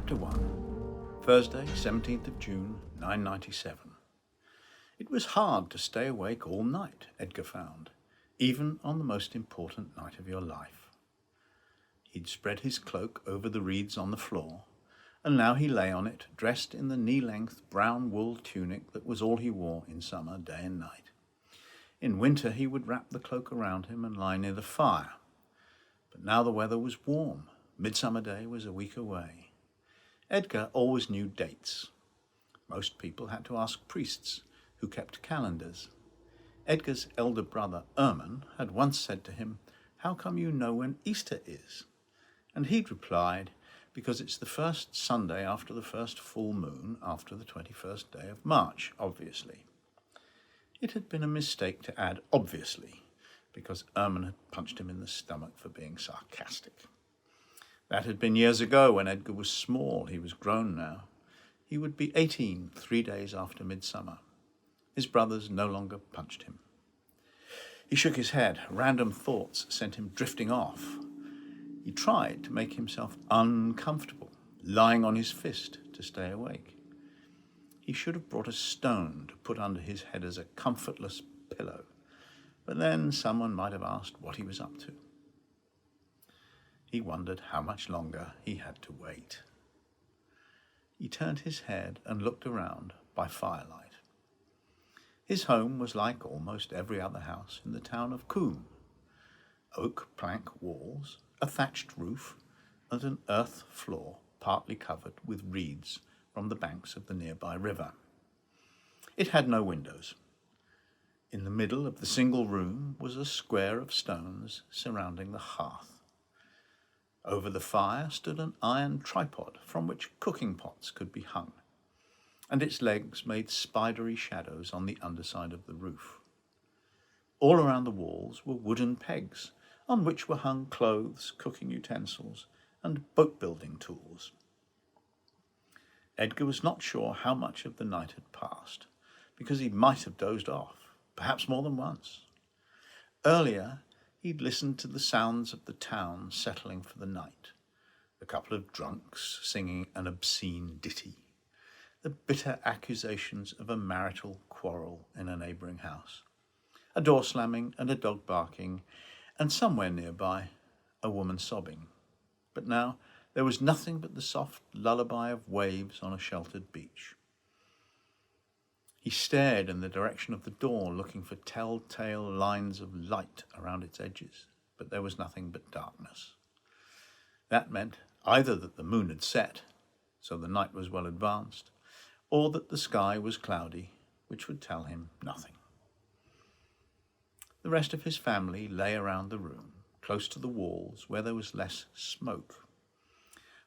Chapter 1. Thursday, 17th of June, 997. It was hard to stay awake all night, Edgar found, even on the most important night of your life. He'd spread his cloak over the reeds on the floor, and now he lay on it, dressed in the knee-length brown wool tunic that was all he wore in summer, day and night. In winter he would wrap the cloak around him and lie near the fire. But now the weather was warm. Midsummer Day was a week away. Edgar always knew dates. Most people had to ask priests, who kept calendars. Edgar's elder brother, Erman, had once said to him, "How come you know when Easter is?" And he'd replied, "Because it's the first Sunday after the first full moon, after the 21st day of March, obviously." It had been a mistake to add "obviously," because Erman had punched him in the stomach for being sarcastic. That had been years ago when Edgar was small. He was grown now. He would be 18 3 days after midsummer. His brothers no longer punched him. He shook his head. Random thoughts sent him drifting off. He tried to make himself uncomfortable, lying on his fist to stay awake. He should have brought a stone to put under his head as a comfortless pillow, but then someone might have asked what he was up to. He wondered how much longer he had to wait. He turned his head and looked around by firelight. His home was like almost every other house in the town of Coombe. Oak plank walls, a thatched roof, and an earth floor partly covered with reeds from the banks of the nearby river. It had no windows. In the middle of the single room was a square of stones surrounding the hearth. Over the fire stood an iron tripod from which cooking pots could be hung, and its legs made spidery shadows on the underside of the roof. All around the walls were wooden pegs on which were hung clothes, cooking utensils, and boat-building tools. Edgar was not sure how much of the night had passed, because he might have dozed off, perhaps more than once. Earlier, he'd listened to the sounds of the town settling for the night, a couple of drunks singing an obscene ditty, the bitter accusations of a marital quarrel in a neighbouring house, a door slamming and a dog barking, and somewhere nearby, a woman sobbing. But now there was nothing but the soft lullaby of waves on a sheltered beach. He stared in the direction of the door, looking for telltale lines of light around its edges, but there was nothing but darkness. That meant either that the moon had set, so the night was well advanced, or that the sky was cloudy, which would tell him nothing. The rest of his family lay around the room, close to the walls where there was less smoke.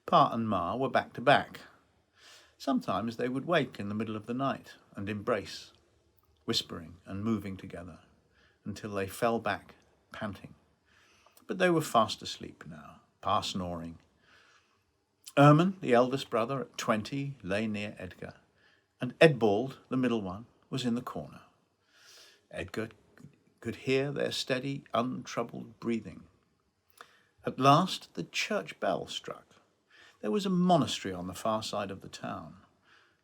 Pa and Ma were back to back. Sometimes they would wake in the middle of the night and embrace, whispering and moving together, until they fell back, panting. But they were fast asleep now, Pa snoring. Erman, the eldest brother at 20, lay near Edgar, and Edbald, the middle one, was in the corner. Edgar could hear their steady, untroubled breathing. At last the church bell struck. There was a monastery on the far side of the town.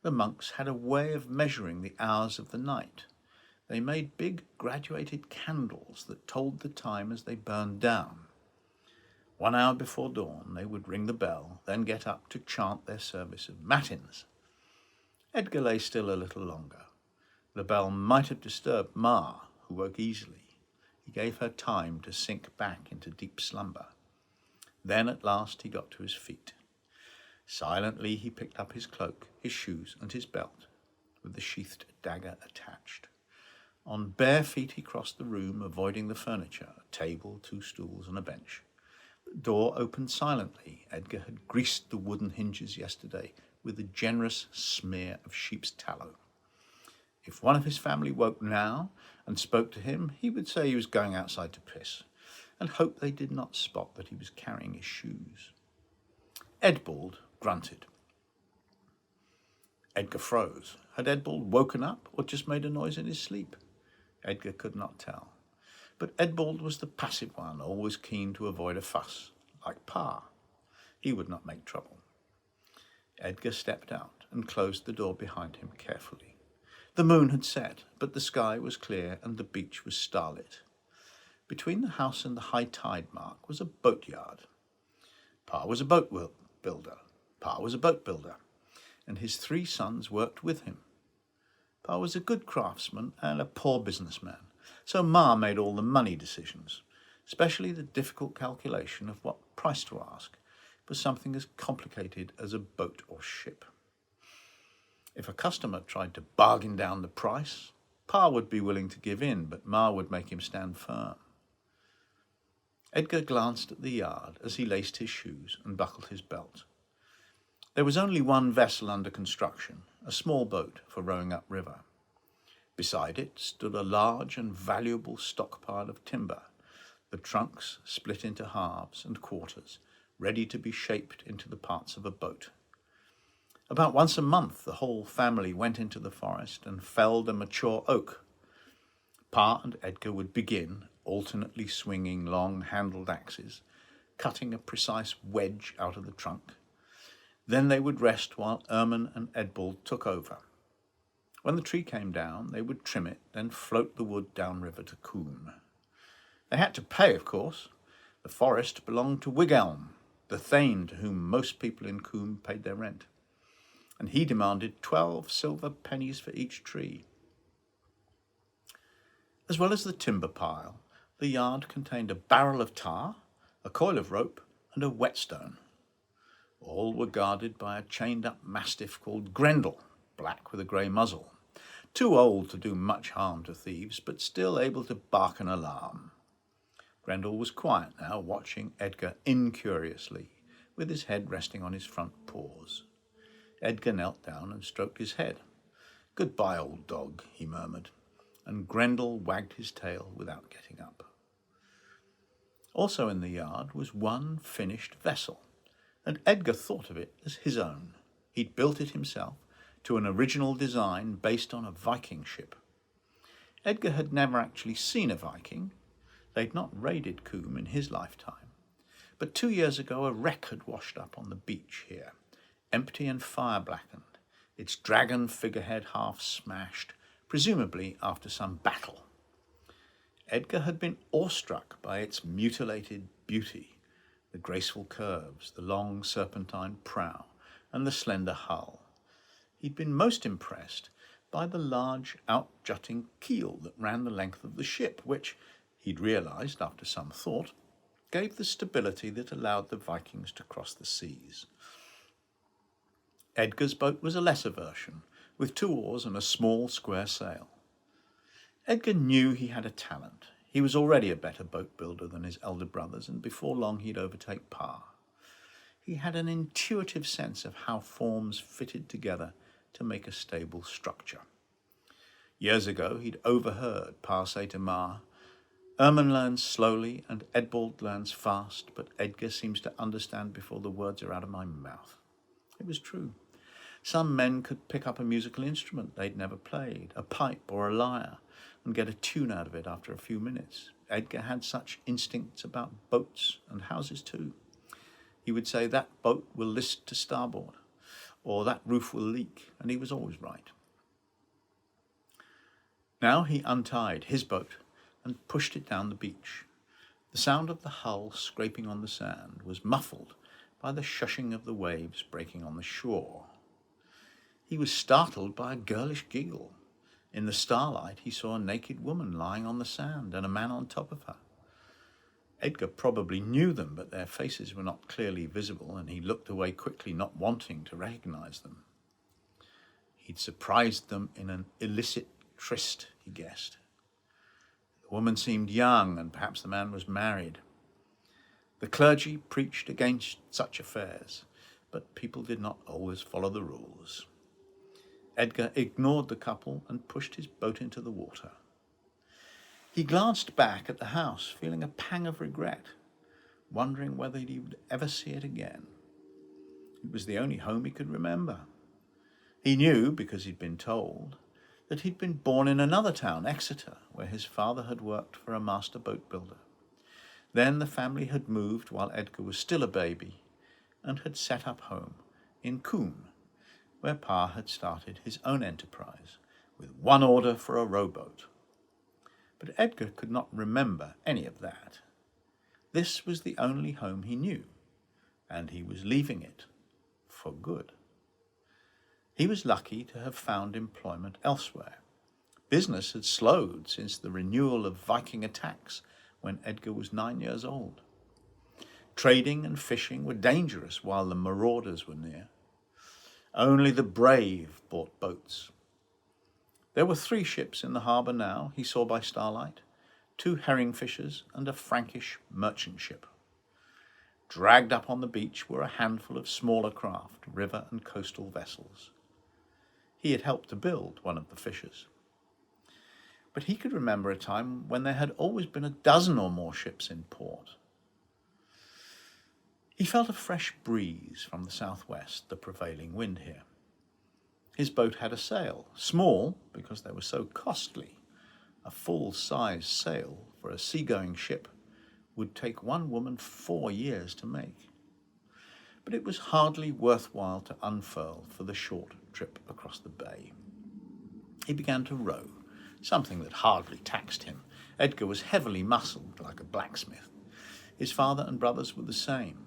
The monks had a way of measuring the hours of the night. They made big graduated candles that told the time as they burned down. 1 hour before dawn they would ring the bell, then get up to chant their service of matins. Edgar lay still a little longer. The bell might have disturbed Ma, who woke easily. He gave her time to sink back into deep slumber. Then at last he got to his feet. Silently he picked up his cloak, his shoes, and his belt, with the sheathed dagger attached. On bare feet he crossed the room, avoiding the furniture, a table, 2 stools, and a bench. The door opened silently. Edgar had greased the wooden hinges yesterday with a generous smear of sheep's tallow. If one of his family woke now and spoke to him, he would say he was going outside to piss, and hope they did not spot that he was carrying his shoes. Edbald grunted. Edgar froze. Had Edbald woken up or just made a noise in his sleep? Edgar could not tell. But Edbald was the passive one, always keen to avoid a fuss, like Pa. He would not make trouble. Edgar stepped out and closed the door behind him carefully. The moon had set, but the sky was clear and the beach was starlit. Between the house and the high tide mark was a boatyard. Pa was a boat builder, and his 3 sons worked with him. Pa was a good craftsman and a poor businessman, so Ma made all the money decisions, especially the difficult calculation of what price to ask for something as complicated as a boat or ship. If a customer tried to bargain down the price, Pa would be willing to give in, but Ma would make him stand firm. Edgar glanced at the yard as he laced his shoes and buckled his belt. There was only one vessel under construction, a small boat for rowing upriver. Beside it stood a large and valuable stockpile of timber, the trunks split into halves and quarters, ready to be shaped into the parts of a boat. About once a month, the whole family went into the forest and felled a mature oak. Pa and Edgar would begin, alternately swinging long-handled axes, cutting a precise wedge out of the trunk. Then they would rest while Erman and Edbald took over. When the tree came down, they would trim it, then float the wood downriver to Coombe. They had to pay, of course. The forest belonged to Wigelm, the thane to whom most people in Coombe paid their rent, and he demanded 12 silver pennies for each tree. As well as the timber pile, the yard contained a barrel of tar, a coil of rope, and a whetstone. All were guarded by a chained-up mastiff called Grendel, black with a grey muzzle, too old to do much harm to thieves, but still able to bark an alarm. Grendel was quiet now, watching Edgar incuriously, with his head resting on his front paws. Edgar knelt down and stroked his head. "Goodbye, old dog," he murmured, and Grendel wagged his tail without getting up. Also in the yard was one finished vessel, and Edgar thought of it as his own. He'd built it himself to an original design based on a Viking ship. Edgar had never actually seen a Viking. They'd not raided Coombe in his lifetime. But 2 years ago a wreck had washed up on the beach here, empty and fire-blackened, its dragon figurehead half smashed, presumably after some battle. Edgar had been awestruck by its mutilated beauty, the graceful curves, the long serpentine prow, and the slender hull. He'd been most impressed by the large out-jutting keel that ran the length of the ship, which, he'd realised after some thought, gave the stability that allowed the Vikings to cross the seas. Edgar's boat was a lesser version, with 2 oars and a small square sail. Edgar knew he had a talent. He was already a better boat builder than his elder brothers, and before long he'd overtake Pa. He had an intuitive sense of how forms fitted together to make a stable structure. Years ago he'd overheard Pa say to Ma, "Erman learns slowly and Edbald learns fast, but Edgar seems to understand before the words are out of my mouth." It was true. Some men could pick up a musical instrument they'd never played, a pipe or a lyre, and get a tune out of it after a few minutes. Edgar had such instincts about boats and houses too. He would say, "That boat will list to starboard," or "that roof will leak," and he was always right. Now he untied his boat and pushed it down the beach. The sound of the hull scraping on the sand was muffled by the shushing of the waves breaking on the shore. He was startled by a girlish giggle. In the starlight he saw a naked woman lying on the sand and a man on top of her. Edgar probably knew them, but their faces were not clearly visible, and he looked away quickly, not wanting to recognize them. He'd surprised them in an illicit tryst, he guessed. The woman seemed young, and perhaps the man was married. The clergy preached against such affairs, but people did not always follow the rules. Edgar ignored the couple and pushed his boat into the water. He glanced back at the house, feeling a pang of regret, wondering whether he would ever see it again. It was the only home he could remember. He knew, because he'd been told, that he'd been born in another town, Exeter, where his father had worked for a master boat builder. Then the family had moved while Edgar was still a baby and had set up home in Coombe, where Pa had started his own enterprise with one order for a rowboat. But Edgar could not remember any of that. This was the only home he knew, and he was leaving it for good. He was lucky to have found employment elsewhere. Business had slowed since the renewal of Viking attacks when Edgar was 9 years old. Trading and fishing were dangerous while the marauders were near. Only the brave bought boats. There were 3 ships in the harbour now, he saw by starlight, 2 herring fishers and a Frankish merchant ship. Dragged up on the beach were a handful of smaller craft, river and coastal vessels. He had helped to build one of the fishers. But he could remember a time when there had always been a dozen or more ships in port. He felt a fresh breeze from the southwest, the prevailing wind here. His boat had a sail, small because they were so costly. A full-size sail for a seagoing ship would take one woman 4 years to make. But it was hardly worthwhile to unfurl for the short trip across the bay. He began to row, something that hardly taxed him. Edgar was heavily muscled like a blacksmith. His father and brothers were the same.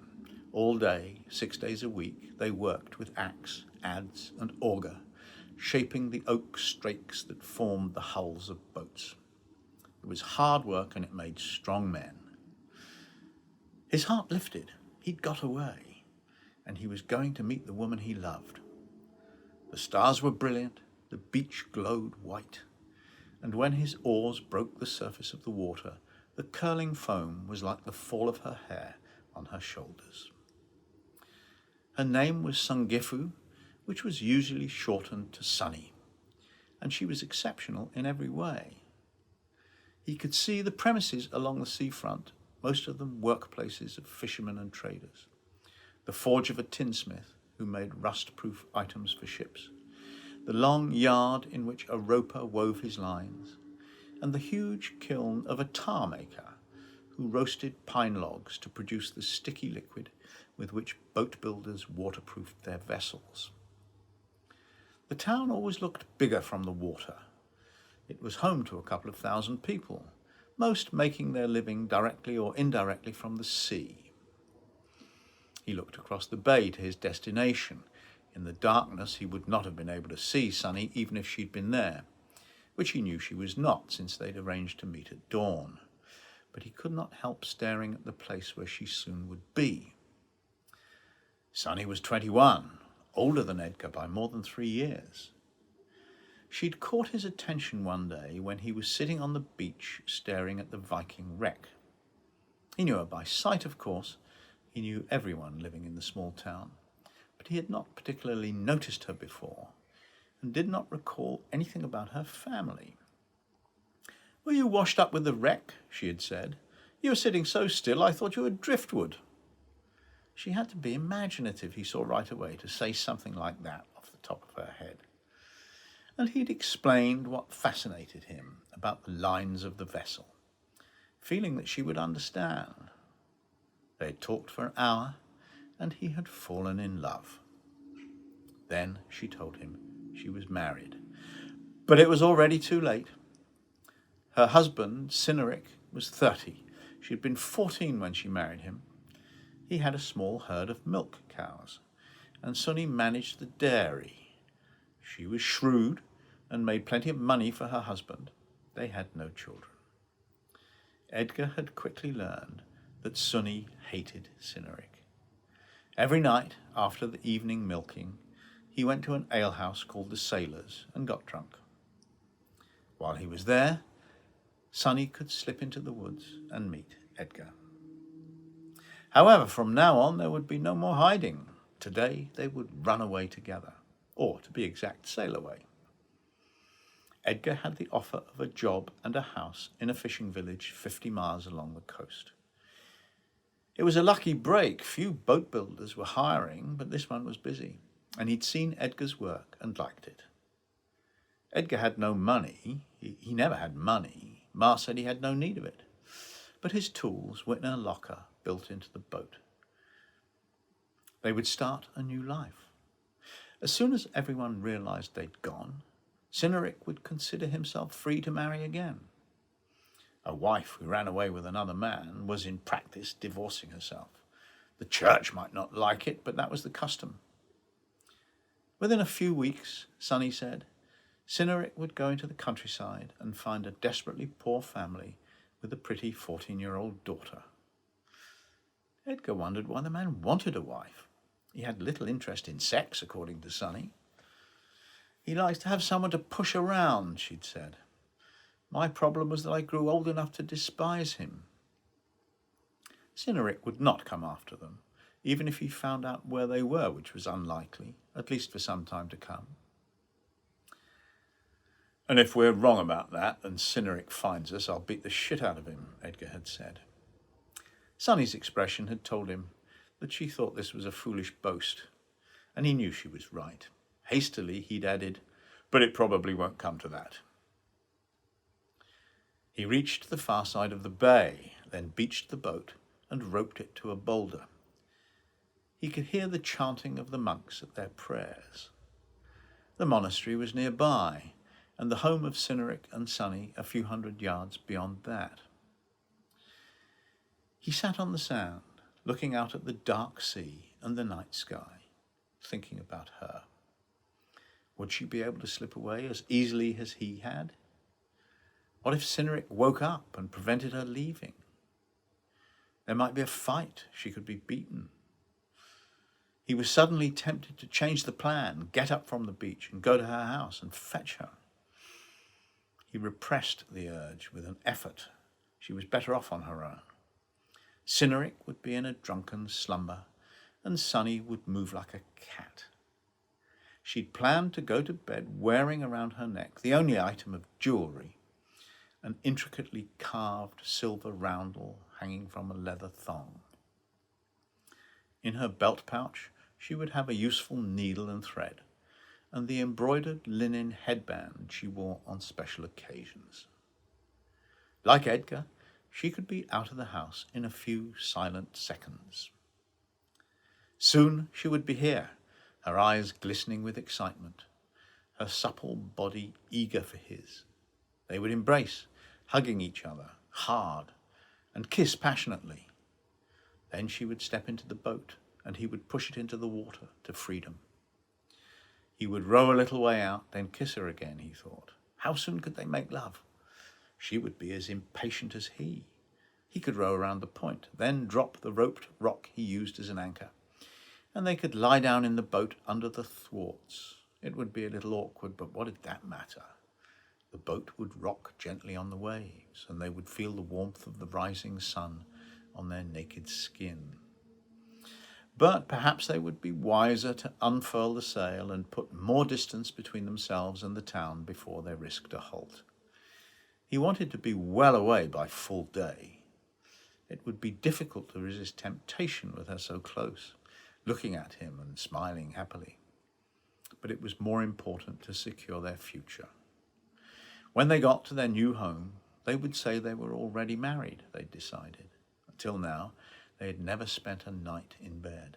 All day, 6 days a week, they worked with axe, adze and auger, shaping the oak strakes that formed the hulls of boats. It was hard work and it made strong men. His heart lifted. He'd got away, and he was going to meet the woman he loved. The stars were brilliant, the beach glowed white, and when his oars broke the surface of the water, the curling foam was like the fall of her hair on her shoulders. Her name was Sungifu, which was usually shortened to Sonny, and she was exceptional in every way. He could see the premises along the seafront, most of them workplaces of fishermen and traders, the forge of a tinsmith who made rust-proof items for ships, the long yard in which a roper wove his lines, and the huge kiln of a tar maker who roasted pine logs to produce the sticky liquid with which boat builders waterproofed their vessels. The town always looked bigger from the water. It was home to a couple of thousand people, most making their living directly or indirectly from the sea. He looked across the bay to his destination. In the darkness, he would not have been able to see Sonny even if she'd been there, which he knew she was not, since they'd arranged to meet at dawn. But he could not help staring at the place where she soon would be. Sonny was 21, older than Edgar by more than 3 years. She'd caught his attention one day when he was sitting on the beach staring at the Viking wreck. He knew her by sight, of course. He knew everyone living in the small town, but he had not particularly noticed her before and did not recall anything about her family. "Were you washed up with the wreck?" she had said. "You were sitting so still I thought you were driftwood." She had to be imaginative, he saw right away, to say something like that off the top of her head. And he'd explained what fascinated him about the lines of the vessel, feeling that she would understand. They had talked for an hour, and he had fallen in love. Then she told him she was married. But it was already too late. Her husband, Cynric, was 30. She had been 14 when she married him. He had a small herd of milk cows, and Sonny managed the dairy. She was shrewd and made plenty of money for her husband. They had no children. Edgar had quickly learned that Sonny hated Cynric. Every night, after the evening milking, he went to an alehouse called the Sailors and got drunk. While he was there, Sonny could slip into the woods and meet Edgar. However, from now on, there would be no more hiding. Today, they would run away together, or, to be exact, sail away. Edgar had the offer of a job and a house in a fishing village 50 miles along the coast. It was a lucky break. Few boat builders were hiring, but this one was busy, and he'd seen Edgar's work and liked it. Edgar had no money. He never had money. Ma said he had no need of it. But his tools were in a locker built into the boat. They would start a new life. As soon as everyone realized they'd gone, Cynric would consider himself free to marry again. A wife who ran away with another man was in practice divorcing herself. The church might not like it, but that was the custom. Within a few weeks, Sonny said, Cynric would go into the countryside and find a desperately poor family with a pretty 14-year-old daughter. Edgar wondered why the man wanted a wife. He had little interest in sex, according to Sonny. He likes to have someone to push around, she'd said. My problem was that I grew old enough to despise him. Cynric would not come after them, even if he found out where they were, which was unlikely, at least for some time to come. And if we're wrong about that and Cynric finds us, I'll beat the shit out of him, Edgar had said. Sonny's expression had told him that she thought this was a foolish boast, and he knew she was right. Hastily, he'd added, but it probably won't come to that. He reached the far side of the bay, then beached the boat and roped it to a boulder. He could hear the chanting of the monks at their prayers. The monastery was nearby, and the home of Cynric and Sonny a few hundred yards beyond that. He sat on the sand, looking out at the dark sea and the night sky, thinking about her. Would she be able to slip away as easily as he had? What if Cynric woke up and prevented her leaving? There might be a fight. She could be beaten. He was suddenly tempted to change the plan, get up from the beach and go to her house and fetch her. He repressed the urge with an effort. She was better off on her own. Cynric would be in a drunken slumber, and Sonny would move like a cat. She'd planned to go to bed wearing around her neck the only item of jewellery, an intricately carved silver roundel hanging from a leather thong. In her belt pouch, she would have a useful needle and thread, and the embroidered linen headband she wore on special occasions. Like Edgar, she could be out of the house in a few silent seconds. Soon she would be here, her eyes glistening with excitement, her supple body eager for his. They would embrace, hugging each other hard, and kiss passionately. Then she would step into the boat, and he would push it into the water to freedom. He would row a little way out, then kiss her again, he thought. How soon could they make love? She would be as impatient as he. He could row around the point, then drop the roped rock he used as an anchor, and they could lie down in the boat under the thwarts. It would be a little awkward, but what did that matter? The boat would rock gently on the waves, and they would feel the warmth of the rising sun on their naked skin. But perhaps they would be wiser to unfurl the sail and put more distance between themselves and the town before they risked a halt. He wanted to be well away by full day. It would be difficult to resist temptation with her so close, looking at him and smiling happily. But it was more important to secure their future. When they got to their new home, they would say they were already married, they'd decided. Until now, they had never spent a night in bed.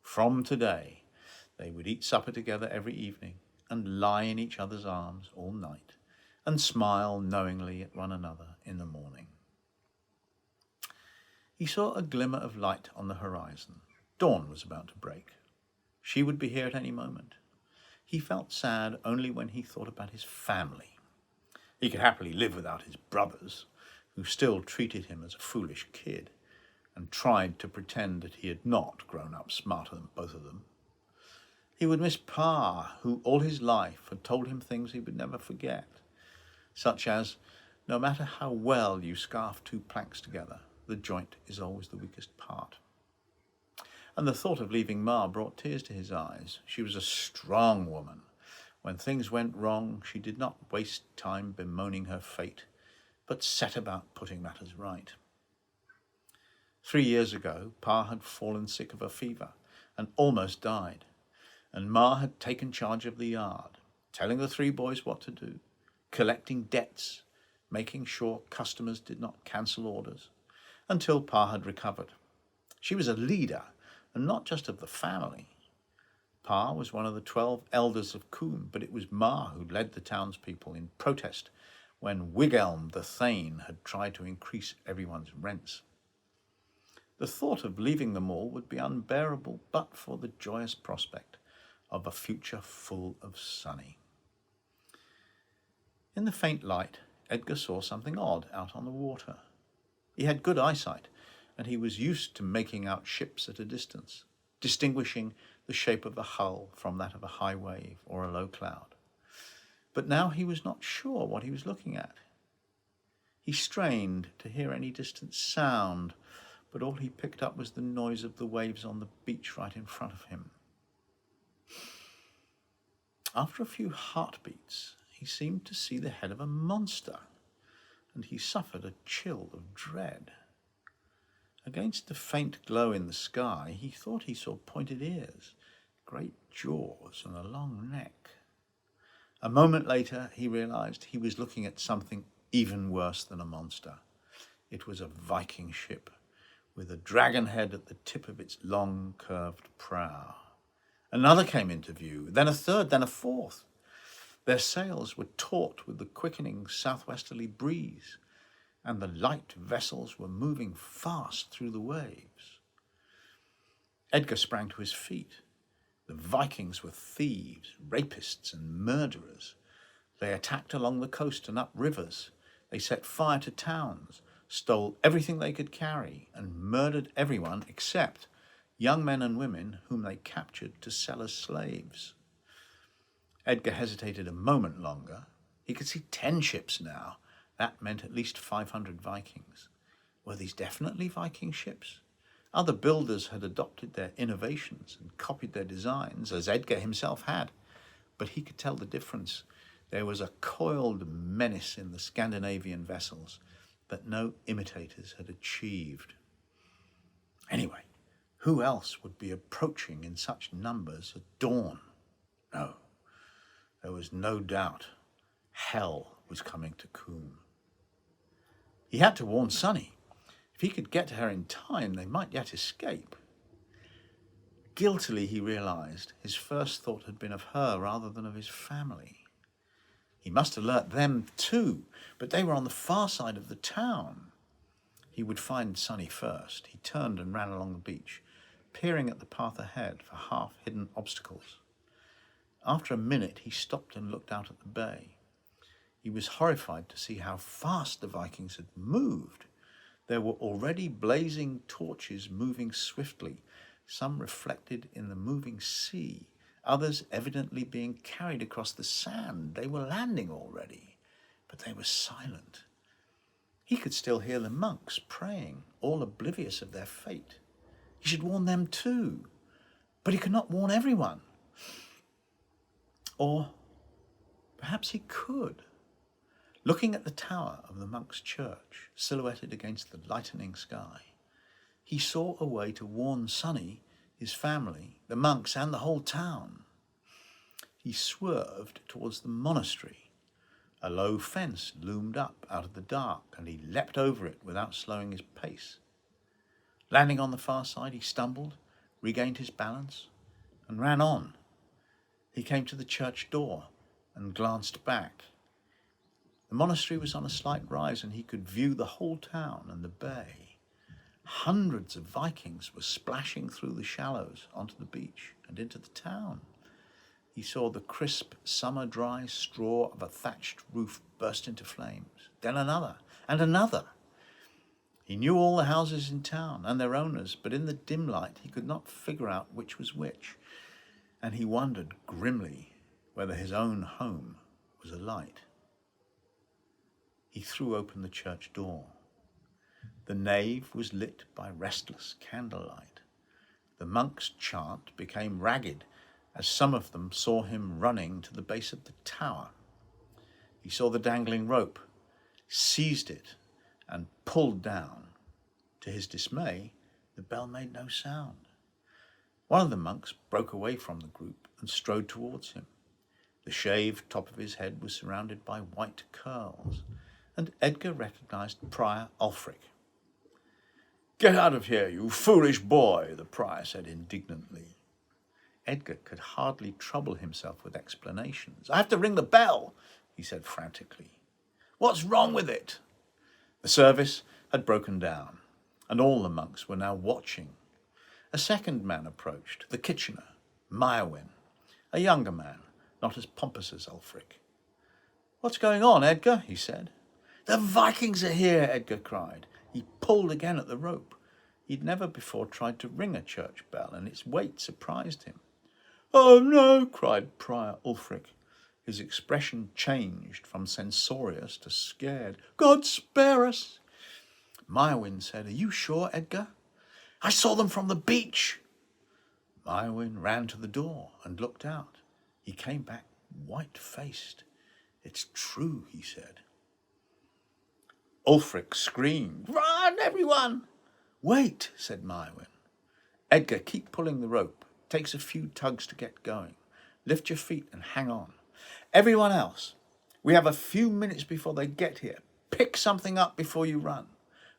From today, they would eat supper together every evening and lie in each other's arms all night and smile knowingly at one another in the morning. He saw a glimmer of light on the horizon. Dawn was about to break. She would be here at any moment. He felt sad only when he thought about his family. He could happily live without his brothers, who still treated him as a foolish kid and tried to pretend that he had not grown up smarter than both of them. He would miss Pa, who all his life had told him things he would never forget, such as, no matter how well you scarf two planks together, the joint is always the weakest part. And the thought of leaving Ma brought tears to his eyes. She was a strong woman. When things went wrong, she did not waste time bemoaning her fate, but set about putting matters right. 3 years ago, Pa had fallen sick of a fever and almost died, and Ma had taken charge of the yard, telling the 3 boys what to do, collecting debts, making sure customers did not cancel orders, until Pa had recovered. She was a leader, and not just of the family. Pa was one of the 12 elders of Coombe, but it was Ma who led the townspeople in protest when Wigelm the Thane had tried to increase everyone's rents. The thought of leaving them all would be unbearable but for the joyous prospect of a future full of Sonny. In the faint light, Edgar saw something odd out on the water. He had good eyesight, and he was used to making out ships at a distance, distinguishing the shape of a hull from that of a high wave or a low cloud. But now he was not sure what he was looking at. He strained to hear any distant sound, but all he picked up was the noise of the waves on the beach right in front of him. After a few heartbeats, he seemed to see the head of a monster, and he suffered a chill of dread. Against the faint glow in the sky, he thought he saw pointed ears, great jaws, and a long neck. A moment later, he realized he was looking at something even worse than a monster. It was a Viking ship, with a dragon head at the tip of its long, curved prow. Another came into view, then a third, then a fourth. Their sails were taut with the quickening southwesterly breeze, and the light vessels were moving fast through the waves. Edgar sprang to his feet. The Vikings were thieves, rapists, and murderers. They attacked along the coast and up rivers. They set fire to towns, stole everything they could carry, and murdered everyone except young men and women whom they captured to sell as slaves. Edgar hesitated a moment longer. He could see 10 ships now. That meant at least 500 Vikings. Were these definitely Viking ships? Other builders had adopted their innovations and copied their designs, as Edgar himself had. But he could tell the difference. There was a coiled menace in the Scandinavian vessels that no imitators had achieved. Anyway, who else would be approaching in such numbers at dawn? No, there was no doubt hell was coming to Coombe. He had to warn Sonny. If he could get to her in time, they might yet escape. Guiltily, he realized his first thought had been of her rather than of his family. He must alert them too, but they were on the far side of the town. He would find Sonny first. He turned and ran along the beach, peering at the path ahead for half-hidden obstacles. After a minute, he stopped and looked out at the bay. He was horrified to see how fast the Vikings had moved. There were already blazing torches moving swiftly, some reflected in the moving sea, others evidently being carried across the sand. They were landing already, but they were silent. He could still hear the monks praying, all oblivious of their fate. He should warn them too, but he could not warn everyone. Or perhaps he could. Looking at the tower of the monks' church, silhouetted against the lightening sky, he saw a way to warn Sonny, his family, the monks, and the whole town. He swerved towards the monastery. A low fence loomed up out of the dark, and he leapt over it without slowing his pace. Landing on the far side, he stumbled, regained his balance, and ran on. He came to the church door and glanced back. The monastery was on a slight rise, and he could view the whole town and the bay. Hundreds of Vikings were splashing through the shallows onto the beach and into the town. He saw the crisp, summer-dry straw of a thatched roof burst into flames, then another and another. He knew all the houses in town and their owners, but in the dim light he could not figure out which was which, and he wondered grimly whether his own home was alight. He threw open the church door. The nave was lit by restless candlelight. The monks' chant became ragged as some of them saw him running to the base of the tower. He saw the dangling rope, seized it, and pulled down. To his dismay, the bell made no sound. One of the monks broke away from the group and strode towards him. The shaved top of his head was surrounded by white curls, and Edgar recognized Prior Ulfric. "Get out of here, you foolish boy," the prior said indignantly. Edgar could hardly trouble himself with explanations. "I have to ring the bell," he said frantically. "What's wrong with it?" The service had broken down, and all the monks were now watching. A second man approached, the Kitchener, Myrwin, a younger man, not as pompous as Ulfric. "What's going on, Edgar?" he said. "The Vikings are here," Edgar cried. He pulled again at the rope. He'd never before tried to ring a church bell, and its weight surprised him. "Oh no!" cried Prior Ulfric. His expression changed from censorious to scared. "God spare us!" Myrwin said, "Are you sure, Edgar?" "I saw them from the beach." Myrwin ran to the door and looked out. He came back white-faced. "It's true," he said. Ulfric screamed, "Run, everyone!" "Wait," said Myrwin. "Edgar, keep pulling the rope. It takes a few tugs to get going. Lift your feet and hang on. Everyone else, we have a few minutes before they get here. Pick something up before you run.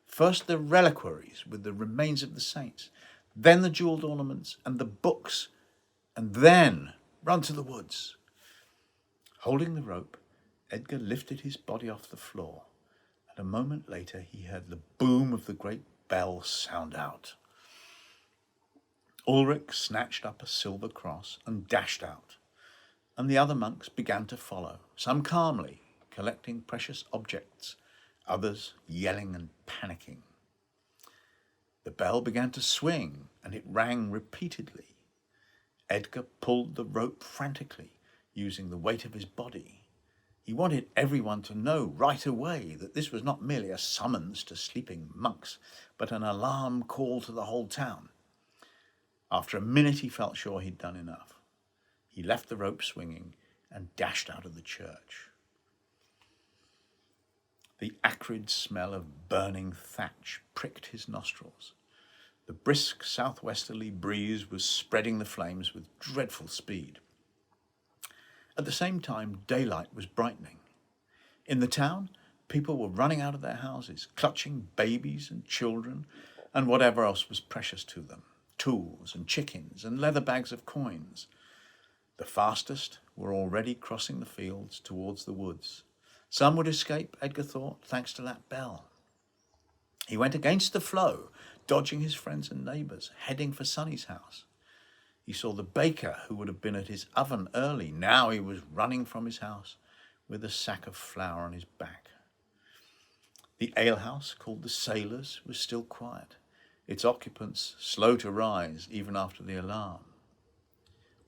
First the reliquaries with the remains of the saints, then the jeweled ornaments and the books, and then run to the woods." Holding the rope, Edgar lifted his body off the floor, and a moment later he heard the boom of the great bell sound out. Ulrich snatched up a silver cross and dashed out, and the other monks began to follow, some calmly, collecting precious objects, others yelling and panicking. The bell began to swing, and it rang repeatedly. Edgar pulled the rope frantically, using the weight of his body. He wanted everyone to know right away that this was not merely a summons to sleeping monks, but an alarm call to the whole town. After a minute, he felt sure he'd done enough. He left the rope swinging and dashed out of the church. The acrid smell of burning thatch pricked his nostrils. The brisk southwesterly breeze was spreading the flames with dreadful speed. At the same time, daylight was brightening. In the town, people were running out of their houses, clutching babies and children and whatever else was precious to them, tools and chickens and leather bags of coins. The fastest were already crossing the fields towards the woods. Some would escape, Edgar thought, thanks to that bell. He went against the flow, dodging his friends and neighbours, heading for Sonny's house. He saw the baker who would have been at his oven early. Now he was running from his house with a sack of flour on his back. The alehouse, called the Sailors, was still quiet, its occupants slow to rise even after the alarm.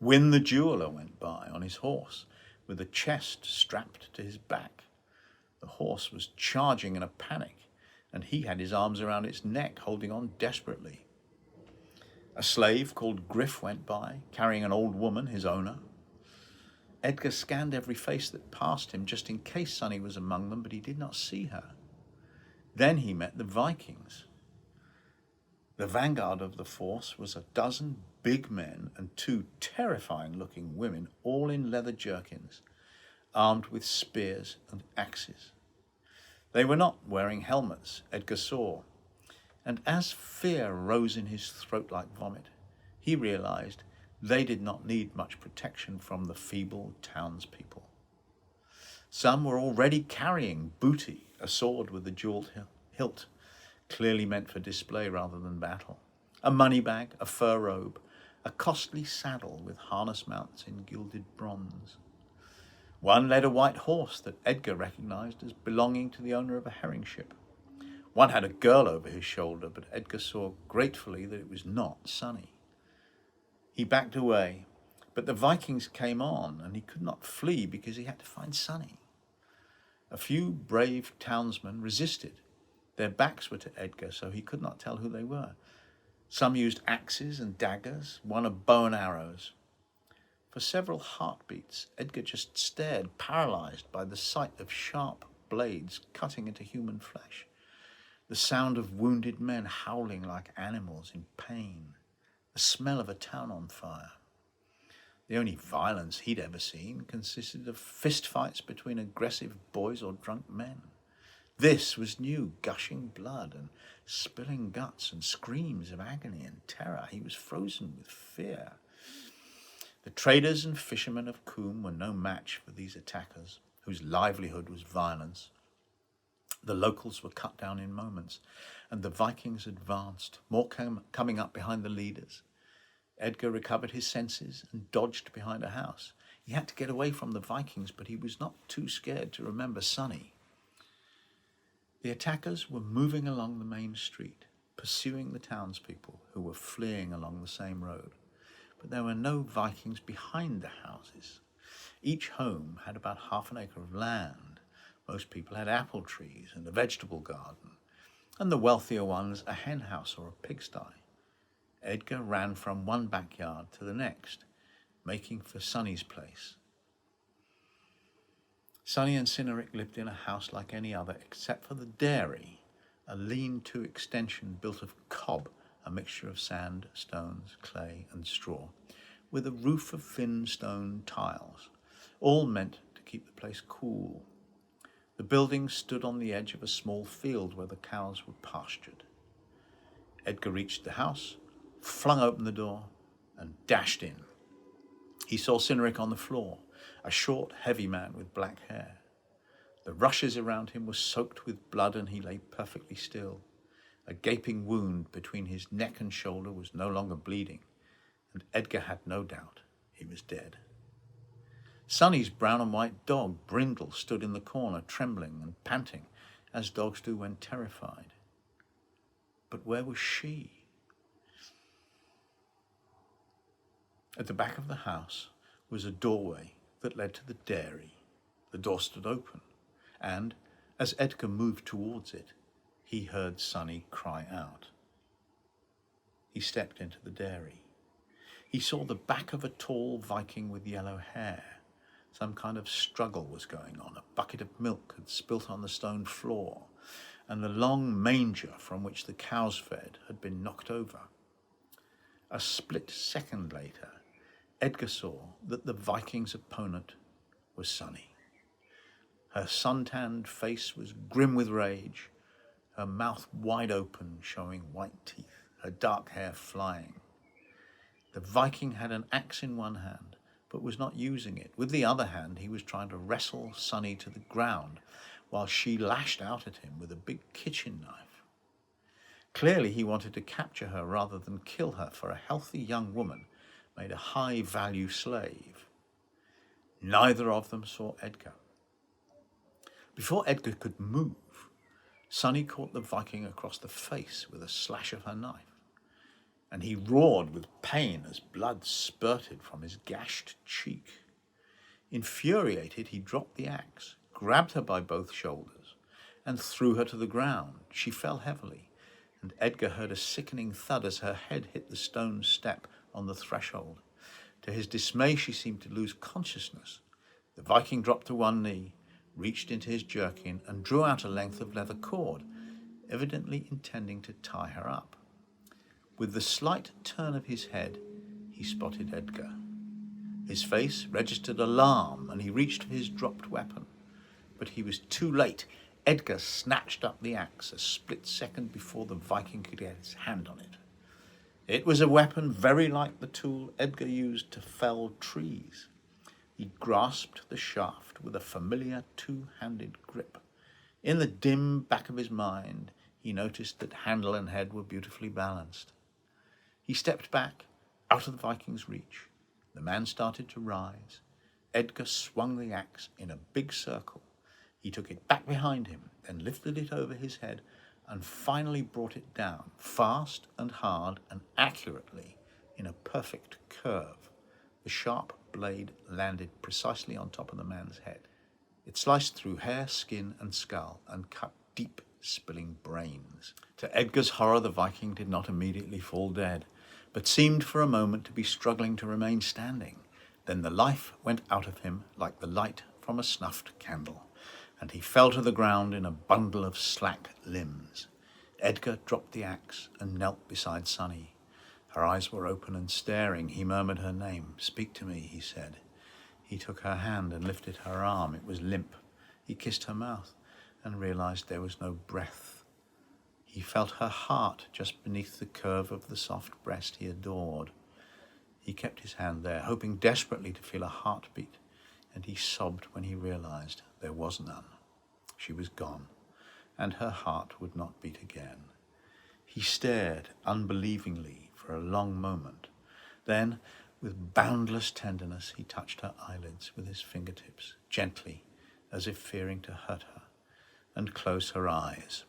Wynne the jeweller went by on his horse with a chest strapped to his back. The horse was charging in a panic, and he had his arms around its neck, holding on desperately. A slave called Griff went by, carrying an old woman, his owner. Edgar scanned every face that passed him, just in case Sonny was among them, but he did not see her. Then he met the Vikings. The vanguard of the force was a dozen big men and two terrifying-looking women, all in leather jerkins, armed with spears and axes. They were not wearing helmets, Edgar saw, and as fear rose in his throat like vomit, he realized they did not need much protection from the feeble townspeople. Some were already carrying booty, a sword with a jeweled hilt, clearly meant for display rather than battle, a money bag, a fur robe, a costly saddle with harness mounts in gilded bronze. One led a white horse that Edgar recognized as belonging to the owner of a herring ship. One had a girl over his shoulder, but Edgar saw gratefully that it was not Sonny. He backed away, but the Vikings came on, and he could not flee because he had to find Sonny. A few brave townsmen resisted. Their backs were to Edgar, so he could not tell who they were. Some used axes and daggers, one a bow and arrows. For several heartbeats, Edgar just stared, paralyzed by the sight of sharp blades cutting into human flesh, the sound of wounded men howling like animals in pain, the smell of a town on fire. The only violence he'd ever seen consisted of fistfights between aggressive boys or drunk men. This was new, gushing blood and spilling guts and screams of agony and terror. He was frozen with fear. The traders and fishermen of Coombe were no match for these attackers, whose livelihood was violence. The locals were cut down in moments, and the Vikings advanced, more coming up behind the leaders. Edgar recovered his senses and dodged behind a house. He had to get away from the Vikings, but he was not too scared to remember Sonny. The attackers were moving along the main street, pursuing the townspeople who were fleeing along the same road. But there were no Vikings behind the houses. Each home had about half an acre of land. Most people had apple trees and a vegetable garden, and the wealthier ones a hen house or a pigsty. Edgar ran from one backyard to the next, making for Sonny's place. Sonny and Cynric lived in a house like any other, except for the dairy, a lean-to extension built of cob, a mixture of sand, stones, clay, and straw, with a roof of thin stone tiles, all meant to keep the place cool. The building stood on the edge of a small field where the cows were pastured. Edgar reached the house, flung open the door, and dashed in. He saw Cynric on the floor, a short, heavy man with black hair. The rushes around him were soaked with blood, and he lay perfectly still. A gaping wound between his neck and shoulder was no longer bleeding, and Edgar had no doubt he was dead. Sonny's brown and white dog, Brindle, stood in the corner, trembling and panting, as dogs do when terrified. But where was she? At the back of the house was a doorway that led to the dairy. The door stood open, and as Edgar moved towards it, he heard Sonny cry out. He stepped into the dairy. He saw the back of a tall Viking with yellow hair. Some kind of struggle was going on. A bucket of milk had spilt on the stone floor, and the long manger from which the cows fed had been knocked over. A split second later, Edgar saw that the Viking's opponent was Sonny. Her suntanned face was grim with rage, her mouth wide open, showing white teeth, her dark hair flying. The Viking had an axe in one hand, but was not using it. With the other hand, he was trying to wrestle Sonny to the ground, while she lashed out at him with a big kitchen knife. Clearly, he wanted to capture her rather than kill her, for a healthy young woman made a high-value slave. Neither of them saw Edgar. Before Edgar could move, Sonny caught the Viking across the face with a slash of her knife, and he roared with pain as blood spurted from his gashed cheek. Infuriated, he dropped the axe, grabbed her by both shoulders, and threw her to the ground. She fell heavily, and Edgar heard a sickening thud as her head hit the stone step on the threshold. To his dismay, she seemed to lose consciousness. The Viking dropped to one knee, reached into his jerkin, and drew out a length of leather cord, evidently intending to tie her up. With the slight turn of his head, he spotted Edgar. His face registered alarm, and he reached for his dropped weapon. But he was too late. Edgar snatched up the axe a split second before the Viking could get his hand on it. It was a weapon very like the tool Edgar used to fell trees. He grasped the shaft with a familiar two-handed grip. In the dim back of his mind, he noticed that handle and head were beautifully balanced. He stepped back, out of the Viking's reach. The man started to rise. Edgar swung the axe in a big circle. He took it back behind him, then lifted it over his head, and finally brought it down, fast and hard and accurately, in a perfect curve. The sharp blade landed precisely on top of the man's head. It sliced through hair, skin, and skull, and cut deep, spilling brains. To Edgar's horror, the Viking did not immediately fall dead, but seemed for a moment to be struggling to remain standing. Then the life went out of him like the light from a snuffed candle, and he fell to the ground in a bundle of slack limbs. Edgar dropped the axe and knelt beside Sonny. Her eyes were open and staring. He murmured her name. "Speak to me," he said. He took her hand and lifted her arm. It was limp. He kissed her mouth and realized there was no breath. He felt her heart just beneath the curve of the soft breast he adored. He kept his hand there, hoping desperately to feel a heartbeat, and he sobbed when he realized there was none. She was gone, and her heart would not beat again. He stared unbelievingly for a long moment. Then, with boundless tenderness, he touched her eyelids with his fingertips, gently, as if fearing to hurt her, and closed her eyes.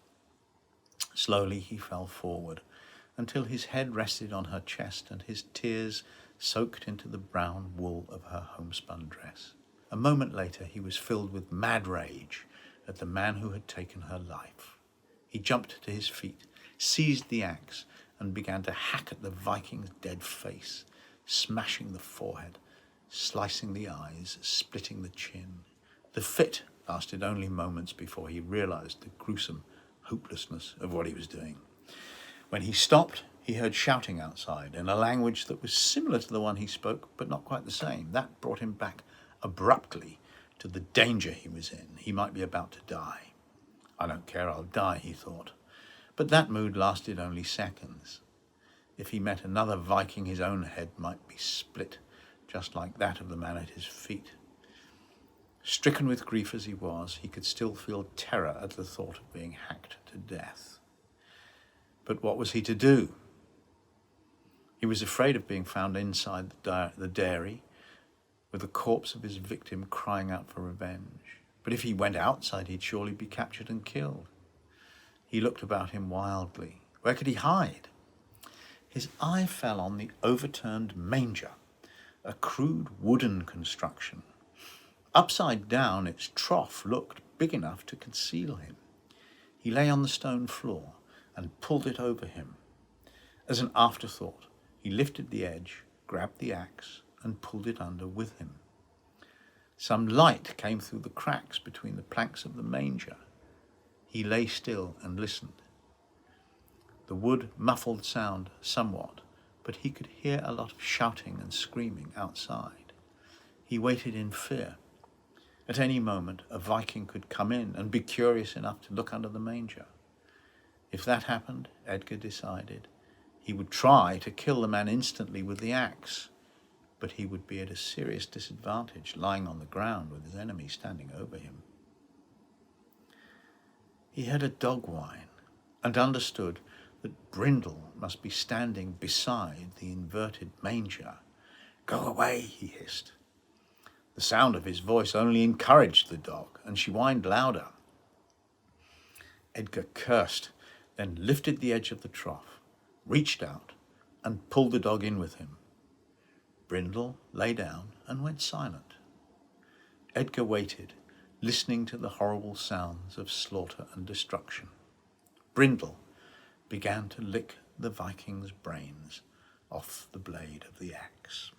Slowly he fell forward, until his head rested on her chest and his tears soaked into the brown wool of her homespun dress. A moment later he was filled with mad rage at the man who had taken her life. He jumped to his feet, seized the axe, and began to hack at the Viking's dead face, smashing the forehead, slicing the eyes, splitting the chin. The fit lasted only moments before he realized the gruesome hopelessness of what he was doing. When he stopped, he heard shouting outside in a language that was similar to the one he spoke, but not quite the same. That brought him back abruptly to the danger he was in. He might be about to die. I don't care, I'll die, he thought. But that mood lasted only seconds. If he met another Viking, his own head might be split, just like that of the man at his feet. Stricken with grief as he was, he could still feel terror at the thought of being hacked to death. But what was he to do? He was afraid of being found inside the dairy, with the corpse of his victim crying out for revenge. But if he went outside, he'd surely be captured and killed. He looked about him wildly. Where could he hide? His eye fell on the overturned manger, a crude wooden construction. Upside down, its trough looked big enough to conceal him. He lay on the stone floor and pulled it over him. As an afterthought, he lifted the edge, grabbed the axe, and pulled it under with him. Some light came through the cracks between the planks of the manger. He lay still and listened. The wood muffled sound somewhat, but he could hear a lot of shouting and screaming outside. He waited in fear. At any moment, a Viking could come in and be curious enough to look under the manger. If that happened, Edgar decided, he would try to kill the man instantly with the axe, but he would be at a serious disadvantage lying on the ground with his enemy standing over him. He heard a dog whine and understood that Brindle must be standing beside the inverted manger. "Go away," he hissed. The sound of his voice only encouraged the dog, and she whined louder. Edgar cursed, then lifted the edge of the trough, reached out, and pulled the dog in with him. Brindle lay down and went silent. Edgar waited, listening to the horrible sounds of slaughter and destruction. Brindle began to lick the Viking's brains off the blade of the axe.